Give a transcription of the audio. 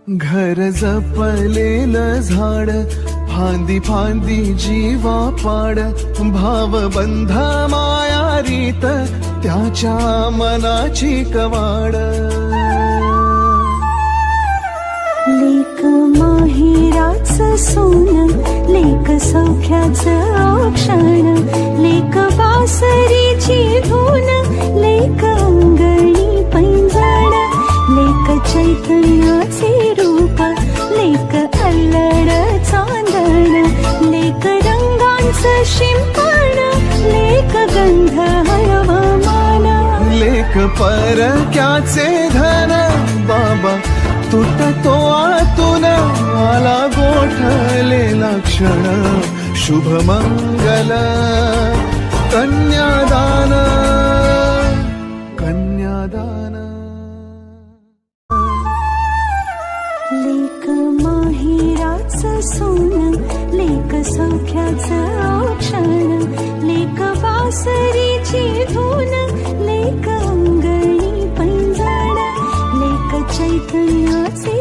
घर जपलेलं झाड, फांदी फांदी जीवा पाड, भावबंध माया रीत त्याच्या मनाची कवाड. लेक माहेराचं सोन, लेक सौख्याचं औक्षण, लेक बासरीची धून, लेक अंगणी पैंजण, लेक चैतन्याचे रूप, लेक अल्लड चांदण, लेक रंगांचं शिंपण, लेक गंध हरवमान, लेक परक्याचे धन, बाबा तुटतो आतून आला गोठलेला क्षण. शुभ मंगल कन्यादान, कन्यादान. लेक माहेराचं सोन, लेक सौख्याचं औक्षण, लेक बासरीची धून, लेक अंगणी पैंजण, लेक चैतन्याचे